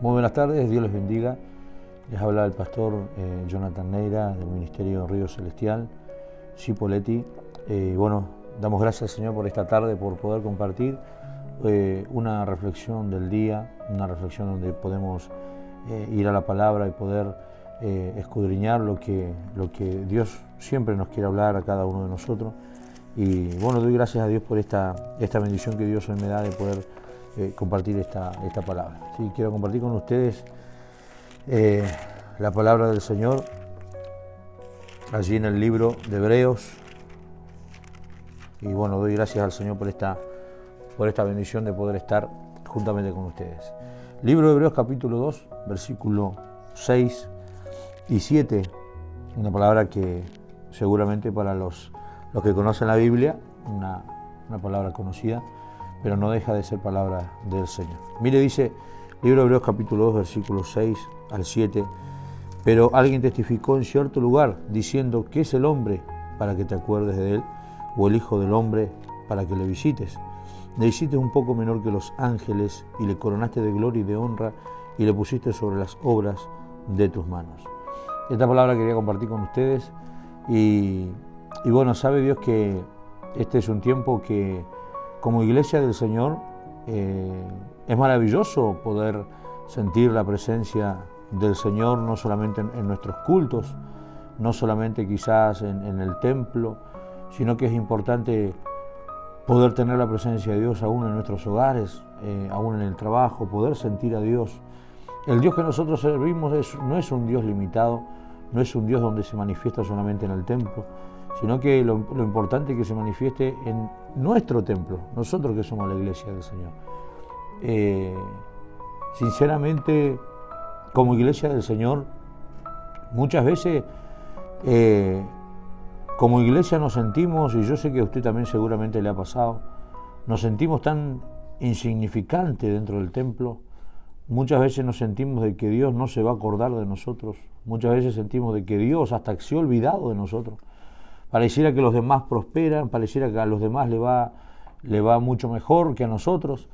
Muy buenas tardes, Dios les bendiga. Les habla el pastor Jonathan Neira del Ministerio Río Celestial, Cipolletti. Bueno, damos gracias al Señor por esta tarde, por poder compartir una reflexión del día, una reflexión donde podemos ir a la palabra y poder escudriñar lo que Dios siempre nos quiere hablar a cada uno de nosotros. Y bueno, doy gracias a Dios por esta bendición que Dios hoy me da de poder compartir esta palabra. Sí, quiero compartir con ustedes la palabra del Señor allí en el libro de Hebreos. Y bueno, doy gracias al Señor por esta bendición de poder estar juntamente con ustedes. Libro de Hebreos capítulo 2, versículo 6 y 7, una palabra que seguramente para los que conocen la Biblia, una palabra conocida, pero no deja de ser palabra del Señor. Mire, dice, libro de Hebreos capítulo 2, versículos 6 al 7, pero alguien testificó en cierto lugar, diciendo, ¿qué es el hombre para que te acuerdes de él? O el hijo del hombre para que le visites. Le hiciste un poco menor que los ángeles, y le coronaste de gloria y de honra, y le pusiste sobre las obras de tus manos. Esta palabra quería compartir con ustedes, y bueno, sabe Dios que este es un tiempo que como iglesia del Señor es maravilloso poder sentir la presencia del Señor, no solamente en nuestros cultos, no solamente quizás en el templo, sino que es importante poder tener la presencia de Dios aún en nuestros hogares, aún en el trabajo, poder sentir a Dios. El Dios que nosotros servimos no es un Dios limitado, no es un Dios donde se manifiesta solamente en el templo, sino que lo importante es que se manifieste en nuestro templo, nosotros que somos la iglesia del Señor. Sinceramente, como iglesia del Señor, muchas veces como iglesia nos sentimos, y yo sé que a usted también seguramente le ha pasado, nos sentimos tan insignificantes dentro del templo. Muchas veces nos sentimos de que Dios no se va a acordar de nosotros, muchas veces sentimos de que Dios hasta se ha olvidado de nosotros. Pareciera que los demás prosperan, pareciera que a los demás le va mucho mejor que a nosotros.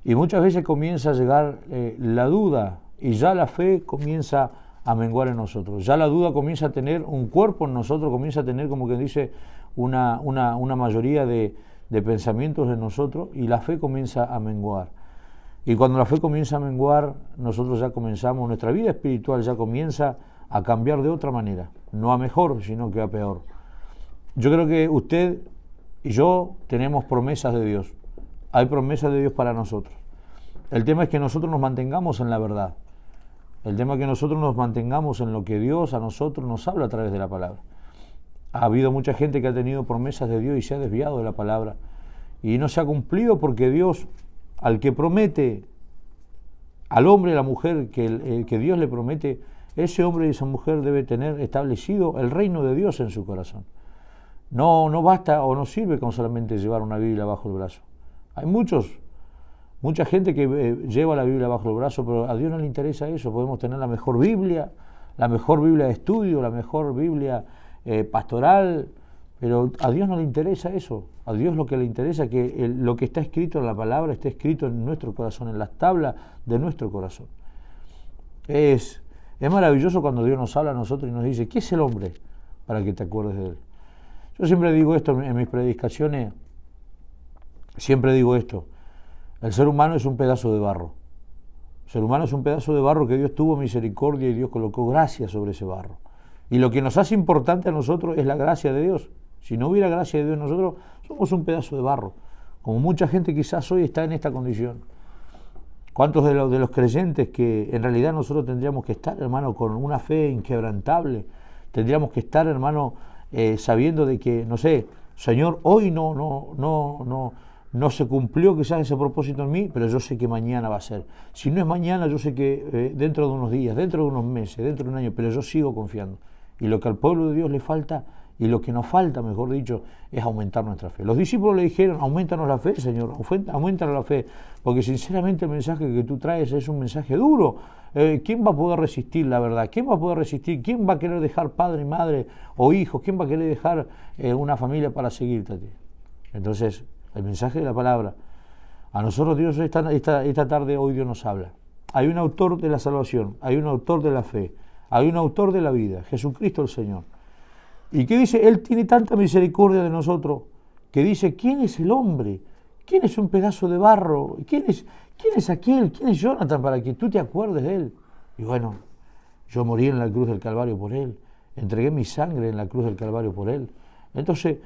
Y muchas veces comienza a llegar la duda, y ya la fe comienza a menguar en nosotros. Ya la duda comienza a tener un cuerpo en nosotros, comienza a tener, como que dice, una mayoría de pensamientos en nosotros, y la fe comienza a menguar. Y cuando la fe comienza a menguar, nosotros ya comenzamos, nuestra vida espiritual ya comienza a cambiar de otra manera, no a mejor, sino que a peor. Yo creo que usted y yo tenemos promesas de Dios. Hay promesas de Dios para nosotros. El tema es que nosotros nos mantengamos en la verdad. El tema es que nosotros nos mantengamos en lo que Dios a nosotros nos habla a través de la palabra. Ha habido mucha gente que ha tenido promesas de Dios y se ha desviado de la palabra. Y no se ha cumplido porque Dios, al que promete, al hombre y a la mujer que Dios le promete, ese hombre y esa mujer debe tener establecido el reino de Dios en su corazón. No basta o no sirve con solamente llevar una Biblia bajo el brazo. Hay mucha gente que lleva la Biblia bajo el brazo, pero a Dios no le interesa eso. Podemos tener la mejor Biblia de estudio, la mejor Biblia pastoral, pero a Dios no le interesa eso. A Dios lo que le interesa es que lo que está escrito en la palabra esté escrito en nuestro corazón, en las tablas de nuestro corazón. Es maravilloso cuando Dios nos habla a nosotros y nos dice, ¿qué es el hombre para que te acuerdes de él? Yo siempre digo esto en mis predicaciones, siempre digo esto: el ser humano es un pedazo de barro. El ser humano es un pedazo de barro que Dios tuvo misericordia y Dios colocó gracia sobre ese barro. Y lo que nos hace importante a nosotros es la gracia de Dios. Si no hubiera gracia de Dios, nosotros somos un pedazo de barro. Como mucha gente quizás hoy está en esta condición. ¿Cuántos de los creyentes que en realidad nosotros tendríamos que estar, hermano, con una fe inquebrantable? Tendríamos que estar, hermano, sabiendo de que, no sé, Señor, hoy no se cumplió quizás ese propósito en mí, pero yo sé que mañana va a ser. Si no es mañana, yo sé que dentro de unos días, dentro de unos meses, dentro de un año, pero yo sigo confiando. Y lo que al pueblo de Dios le falta, y lo que nos falta, mejor dicho, es aumentar nuestra fe. Los discípulos le dijeron, aumentanos la fe, Señor, aumentanos la fe, porque sinceramente el mensaje que tú traes es un mensaje duro. ¿Quién va a poder resistir la verdad? ¿Quién va a poder resistir? ¿Quién va a querer dejar padre y madre o hijos? ¿Quién va a querer dejar una familia para seguirte a ti? Entonces, el mensaje de la palabra, a nosotros Dios esta tarde, hoy Dios nos habla. hay un autor de la salvación, hay un autor de la fe, hay un autor de la vida, Jesucristo el Señor. ¿Y qué dice? Él tiene tanta misericordia de nosotros que dice, ¿quién es el hombre? ¿Quién es un pedazo de barro? ¿Quién es aquel? ¿Quién es Jonathan para que tú te acuerdes de él? Y bueno, yo morí en la cruz del Calvario por él, entregué mi sangre en la cruz del Calvario por él. Entonces,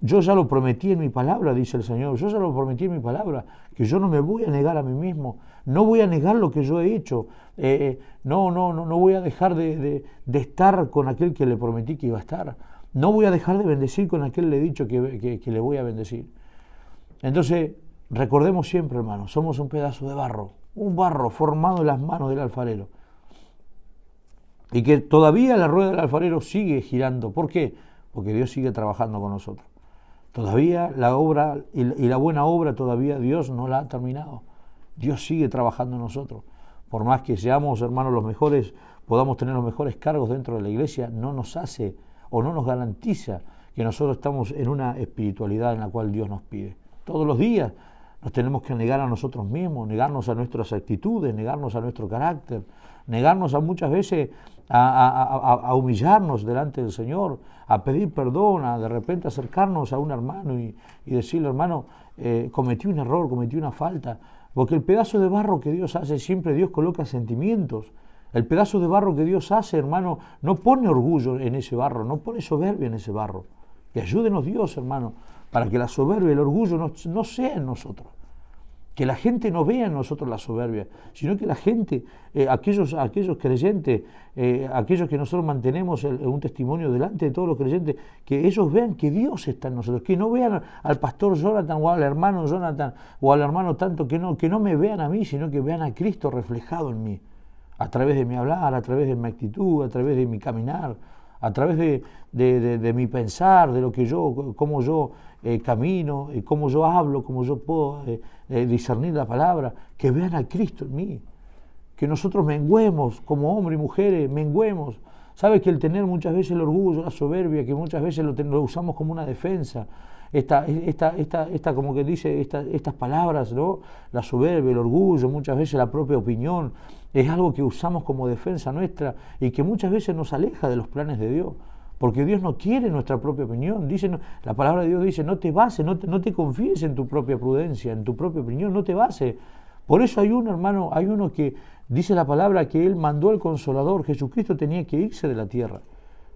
yo ya lo prometí en mi palabra, dice el Señor, yo ya lo prometí en mi palabra, que yo no me voy a negar a mí mismo, no voy a negar lo que yo he hecho, no voy a dejar de estar con aquel que le prometí que iba a estar, no voy a dejar de bendecir con aquel que le he dicho que le voy a bendecir. Entonces, recordemos siempre, hermanos, somos un pedazo de barro, un barro formado en las manos del alfarero, y que todavía la rueda del alfarero sigue girando. ¿Por qué? Porque Dios sigue trabajando con nosotros. Todavía la obra y la buena obra todavía Dios no la ha terminado. Dios sigue trabajando en nosotros. Por más que seamos, hermanos, los mejores, podamos tener los mejores cargos dentro de la iglesia, no nos hace o no nos garantiza que nosotros estamos en una espiritualidad en la cual Dios nos pide. Todos los días nos tenemos que negar a nosotros mismos, negarnos a nuestras actitudes, negarnos a nuestro carácter, negarnos a muchas veces a humillarnos delante del Señor, a pedir perdón, a de repente acercarnos a un hermano y decirle, hermano, cometí un error, cometí una falta, porque el pedazo de barro que Dios hace, siempre Dios coloca sentimientos. El pedazo de barro que Dios hace, hermano, no pone orgullo en ese barro, no pone soberbia en ese barro. Y ayúdenos Dios, hermano, para que la soberbia y el orgullo no sea en nosotros. Que la gente no vea en nosotros la soberbia, sino que la gente, aquellos creyentes, aquellos que nosotros mantenemos un testimonio delante de todos los creyentes, que ellos vean que Dios está en nosotros, que no vean al pastor Jonathan o al hermano Jonathan o al hermano tanto, que no me vean a mí, sino que vean a Cristo reflejado en mí, a través de mi hablar, a través de mi actitud, a través de mi caminar, a través de mi pensar, de lo que cómo yo camino, cómo yo hablo, cómo yo puedo discernir la palabra, que vean a Cristo en mí, que nosotros menguemos como hombres y mujeres, menguemos. Sabes que el tener muchas veces el orgullo, la soberbia, que muchas veces lo usamos como una defensa, como que dice estas palabras, ¿no? La soberbia, el orgullo, muchas veces la propia opinión, es algo que usamos como defensa nuestra y que muchas veces nos aleja de los planes de Dios, porque Dios no quiere nuestra propia opinión. La palabra de Dios dice, no te bases, no te confíes en tu propia prudencia, en tu propia opinión, no te bases. Por eso hay uno que dice la palabra que Él mandó al Consolador. Jesucristo tenía que irse de la tierra.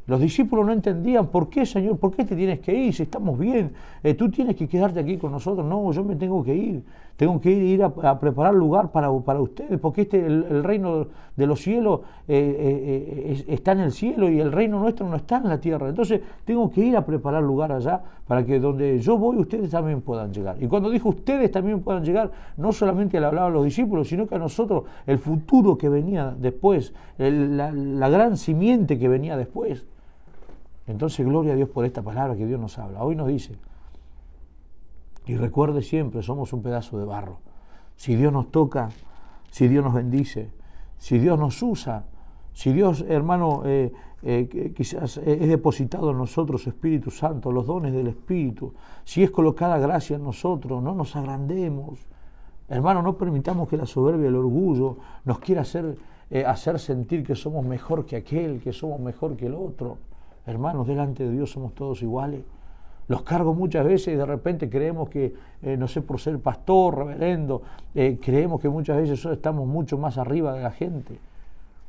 Los discípulos no entendían, ¿por qué, Señor? ¿Por qué te tienes que ir? Si estamos bien, tú tienes que quedarte aquí con nosotros. No, yo me tengo que ir. Tengo que ir a preparar lugar para ustedes, porque el reino de los cielos está en el cielo y el reino nuestro no está en la tierra. Entonces tengo que ir a preparar lugar allá para que donde yo voy ustedes también puedan llegar. Y cuando dijo ustedes también puedan llegar, no solamente le hablaba a los discípulos, sino que a nosotros, el futuro que venía después, la gran simiente que venía después. Entonces, gloria a Dios por esta palabra que Dios nos habla. Hoy nos dice, y recuerde siempre, somos un pedazo de barro. Si Dios nos toca, si Dios nos bendice, si Dios nos usa, si Dios, hermano, quizás es depositado en nosotros su Espíritu Santo, los dones del Espíritu, si es colocada gracia en nosotros, no nos agrandemos. Hermano, no permitamos que la soberbia y el orgullo nos quiera hacer sentir que somos mejor que aquel, que somos mejor que el otro. Hermanos, delante de Dios somos todos iguales. Los cargos muchas veces de repente creemos que, no sé, por ser pastor, reverendo, creemos que muchas veces estamos mucho más arriba de la gente,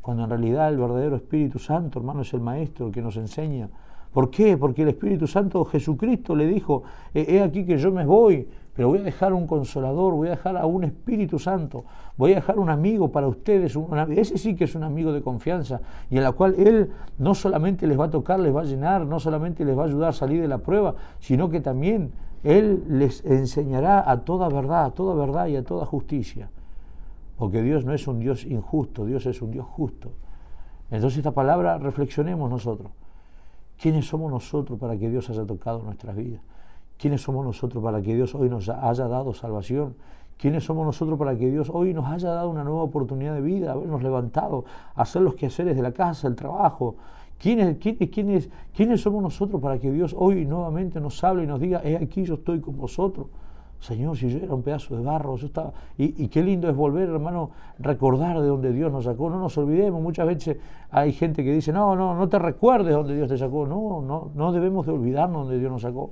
cuando en realidad el verdadero Espíritu Santo, hermano, es el Maestro, el que nos enseña. ¿Por qué? Porque el Espíritu Santo, Jesucristo le dijo, he aquí que yo me voy, pero voy a dejar un Consolador, voy a dejar a un Espíritu Santo, voy a dejar un amigo para ustedes, ese sí que es un amigo de confianza, y en la cual Él no solamente les va a tocar, les va a llenar, no solamente les va a ayudar a salir de la prueba, sino que también Él les enseñará a toda verdad y a toda justicia. Porque Dios no es un Dios injusto, Dios es un Dios justo. Entonces esta palabra reflexionemos nosotros. ¿Quiénes somos nosotros para que Dios haya tocado nuestras vidas? ¿Quiénes somos nosotros para que Dios hoy nos haya dado salvación? ¿Quiénes somos nosotros para que Dios hoy nos haya dado una nueva oportunidad de vida, habernos levantado, hacer los quehaceres de la casa, el trabajo? ¿Quiénes somos nosotros para que Dios hoy nuevamente nos hable y nos diga, he aquí yo estoy con vosotros? Señor, si yo era un pedazo de barro, yo estaba... Y qué lindo es volver, hermano, recordar de dónde Dios nos sacó. No nos olvidemos, muchas veces hay gente que dice, no te recuerdes de dónde Dios te sacó. No debemos de olvidarnos de dónde Dios nos sacó.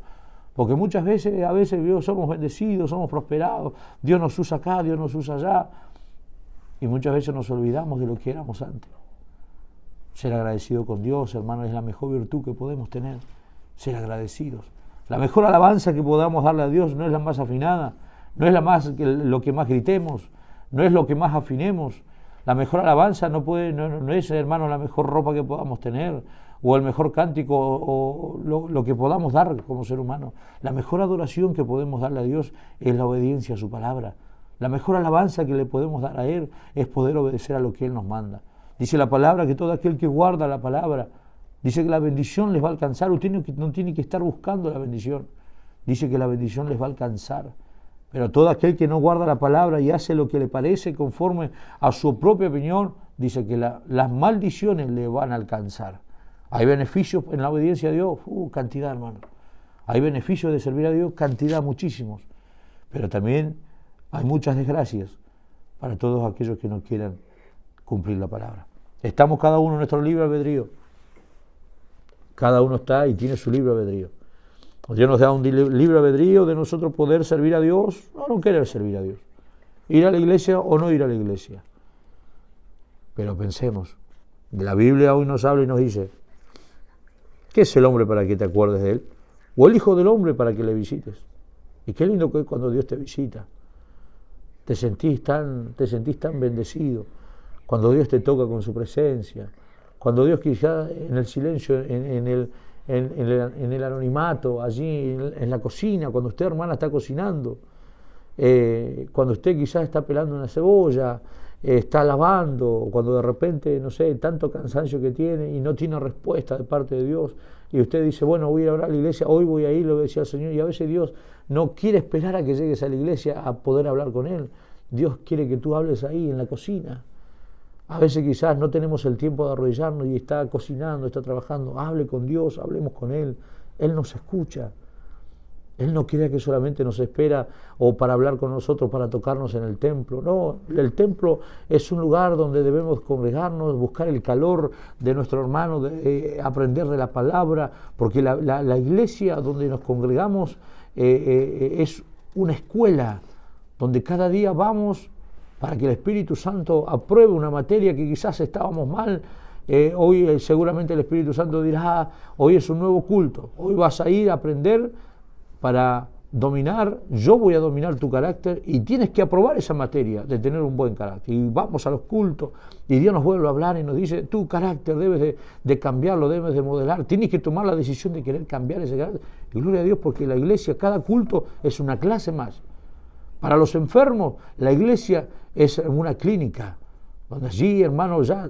Porque muchas veces, Dios, somos bendecidos, somos prosperados, Dios nos usa acá, Dios nos usa allá. Y muchas veces nos olvidamos de lo que éramos antes. Ser agradecido con Dios, hermano, es la mejor virtud que podemos tener. Ser agradecidos. La mejor alabanza que podamos darle a Dios no es la más afinada, no es lo que más gritemos, no es lo que más afinemos. La mejor alabanza no es, hermano, la mejor ropa que podamos tener, o el mejor cántico, o lo que podamos dar como ser humano. La mejor adoración que podemos darle a Dios es la obediencia a su palabra. La mejor alabanza que le podemos dar a Él es poder obedecer a lo que Él nos manda. Dice la palabra que todo aquel que guarda la palabra, dice que la bendición les va a alcanzar. Usted no tiene que estar buscando la bendición. Dice que la bendición les va a alcanzar. Pero todo aquel que no guarda la palabra y hace lo que le parece conforme a su propia opinión, dice que las maldiciones le van a alcanzar. Hay beneficios en la obediencia a Dios, cantidad, hermano. Hay beneficios de servir a Dios, cantidad, muchísimos. Pero también hay muchas desgracias para todos aquellos que no quieran cumplir la palabra. Estamos cada uno en nuestro libre albedrío. Cada uno está y tiene su libre albedrío. Dios nos da un libre albedrío de nosotros poder servir a Dios o no querer servir a Dios. Ir a la iglesia o no ir a la iglesia. Pero pensemos, la Biblia hoy nos habla y nos dice, ¿qué es el hombre para que te acuerdes de él? O el hijo del hombre para que le visites. Y qué lindo que es cuando Dios te visita. Te sentís tan bendecido. Cuando Dios te toca con su presencia. Cuando Dios quizás en el silencio, en el anonimato, allí en la cocina, cuando usted, hermana, está cocinando, cuando usted quizás está pelando una cebolla, está lavando, cuando de repente, no sé, tanto cansancio que tiene y no tiene respuesta de parte de Dios, y usted dice, bueno, voy a ir a orar a la iglesia, hoy voy a ir, le voy a decir al Señor, y a veces Dios no quiere esperar a que llegues a la iglesia a poder hablar con Él. Dios quiere que tú hables ahí en la cocina. A veces quizás no tenemos el tiempo de arrodillarnos y está cocinando, está trabajando. Hable con Dios, hablemos con Él. Él nos escucha. Él no quiere que solamente nos espera o para hablar con nosotros, para tocarnos en el templo. No, el templo es un lugar donde debemos congregarnos, buscar el calor de nuestro hermano, aprender de la palabra, porque la iglesia donde nos congregamos es una escuela donde cada día vamos para que el Espíritu Santo apruebe una materia que quizás estábamos mal. Hoy seguramente el Espíritu Santo dirá, hoy es un nuevo culto, hoy vas a ir a aprender para dominar, yo voy a dominar tu carácter y tienes que aprobar esa materia de tener un buen carácter. Y vamos a los cultos y Dios nos vuelve a hablar y nos dice, tu carácter debes de cambiarlo, debes de modelar, tienes que tomar la decisión de querer cambiar ese carácter. Y gloria a Dios porque la iglesia, cada culto es una clase más. Para los enfermos, la iglesia es una clínica, donde allí, hermano, ya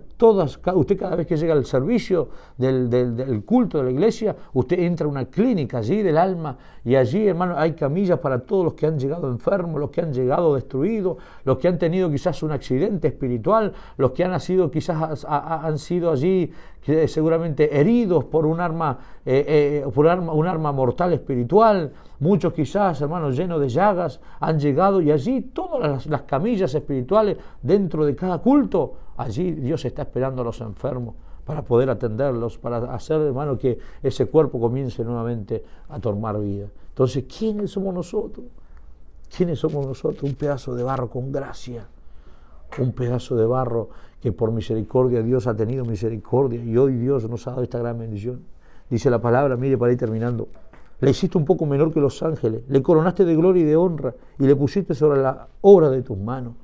usted cada vez que llega al servicio del culto de la iglesia, usted entra a una clínica allí del alma, y allí, hermano, hay camillas para todos los que han llegado enfermos, los que han llegado destruidos, los que han tenido quizás un accidente espiritual, los que han sido quizás han sido allí seguramente heridos por un arma mortal espiritual. Muchos quizás, hermanos, llenos de llagas, han llegado y allí todas las camillas espirituales dentro de cada culto, allí Dios está esperando a los enfermos para poder atenderlos, para hacer, hermano, que ese cuerpo comience nuevamente a tomar vida. Entonces, ¿quiénes somos nosotros? ¿Quiénes somos nosotros? Un pedazo de barro con gracia, un pedazo de barro que por misericordia Dios ha tenido misericordia y hoy Dios nos ha dado esta gran bendición. Dice la palabra, mire, para ir terminando, le hiciste un poco menor que los ángeles, le coronaste de gloria y de honra y le pusiste sobre la obra de tus manos.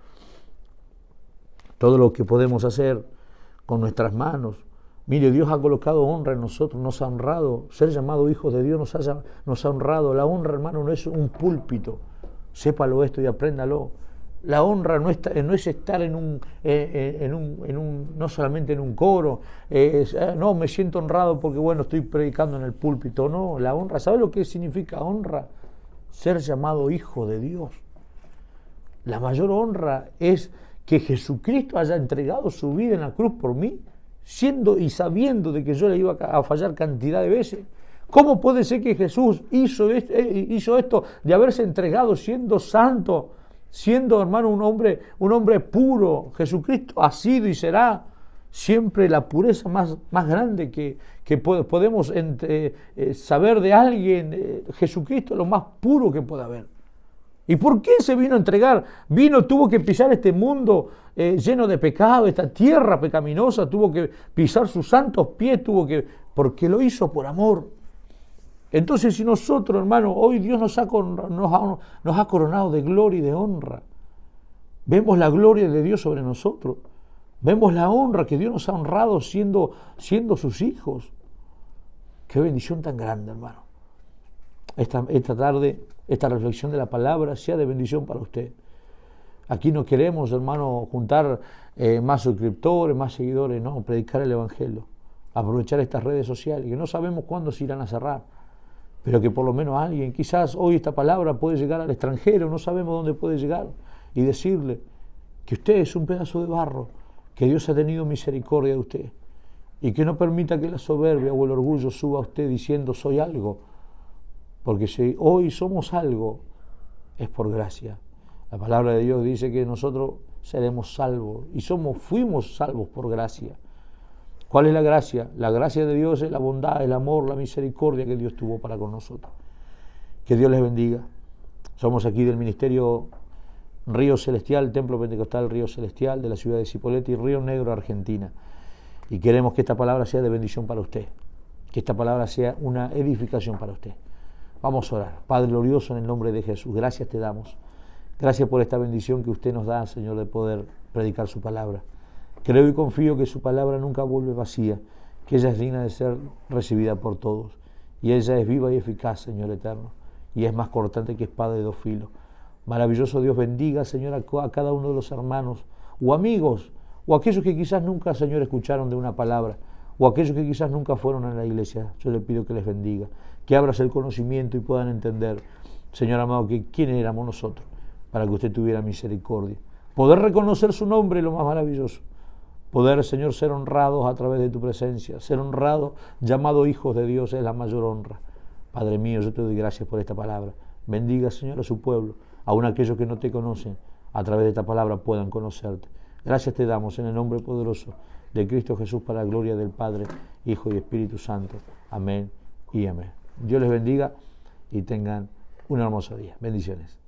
Todo lo que podemos hacer con nuestras manos. Mire, Dios ha colocado honra en nosotros, nos ha honrado. Ser llamado hijos de Dios nos ha honrado. La honra, hermano, no es un púlpito. Sépalo esto y apréndalo. La honra no es estar no solamente en un coro. No, me siento honrado porque, bueno, estoy predicando en el púlpito. No, la honra, ¿sabe lo que significa honra? Ser llamado hijo de Dios. La mayor honra es que Jesucristo haya entregado su vida en la cruz por mí, siendo y sabiendo de que yo le iba a fallar cantidad de veces. ¿Cómo puede ser que Jesús hizo esto de haberse entregado siendo santo, siendo, hermano, un hombre puro? Jesucristo ha sido y será siempre la pureza más grande que podemos saber de alguien. Jesucristo es lo más puro que puede haber. ¿Y por qué se vino a entregar? Tuvo que pisar este mundo lleno de pecado, esta tierra pecaminosa, tuvo que pisar sus santos pies, porque lo hizo por amor. Entonces, si nosotros, hermano, hoy Dios nos ha coronado de gloria y de honra, vemos la gloria de Dios sobre nosotros, vemos la honra que Dios nos ha honrado siendo sus hijos. Qué bendición tan grande, hermano. Esta tarde, esta reflexión de la palabra sea de bendición para usted. Aquí no queremos, hermano, juntar más suscriptores, más seguidores, no, predicar el Evangelio, aprovechar estas redes sociales, que no sabemos cuándo se irán a cerrar, pero que por lo menos alguien, quizás hoy esta palabra puede llegar al extranjero, no sabemos dónde puede llegar, y decirle que usted es un pedazo de barro, que Dios ha tenido misericordia de usted, y que no permita que la soberbia o el orgullo suba a usted diciendo soy algo, porque si hoy somos algo, es por gracia. La palabra de Dios dice que nosotros seremos salvos, y fuimos salvos por gracia. ¿Cuál es la gracia? La gracia de Dios es la bondad, el amor, la misericordia que Dios tuvo para con nosotros. Que Dios les bendiga. Somos aquí del Ministerio Río Celestial, Templo Pentecostal Río Celestial, de la ciudad de Cipolletti y Río Negro, Argentina. Y queremos que esta palabra sea de bendición para usted, que esta palabra sea una edificación para usted. Vamos a orar. Padre glorioso, en el nombre de Jesús, gracias te damos. Gracias por esta bendición que usted nos da, Señor, de poder predicar su palabra. Creo y confío que su palabra nunca vuelve vacía, que ella es digna de ser recibida por todos. Y ella es viva y eficaz, Señor eterno, y es más cortante que espada de dos filos. Maravilloso Dios, bendiga, Señor, a cada uno de los hermanos o amigos, o aquellos que quizás nunca, Señor, escucharon de una palabra, o aquellos que quizás nunca fueron a la iglesia. Yo le pido que les bendiga, que abras el conocimiento y puedan entender, Señor amado, que quién éramos nosotros, para que usted tuviera misericordia. Poder reconocer su nombre es lo más maravilloso. Poder, Señor, ser honrados a través de tu presencia, ser honrados, llamados hijos de Dios, es la mayor honra. Padre mío, yo te doy gracias por esta palabra. Bendiga, Señor, a su pueblo, aun aquellos que no te conocen, a través de esta palabra puedan conocerte. Gracias te damos en el nombre poderoso de Cristo Jesús, para la gloria del Padre, Hijo y Espíritu Santo. Amén y amén. Dios les bendiga y tengan un hermoso día. Bendiciones.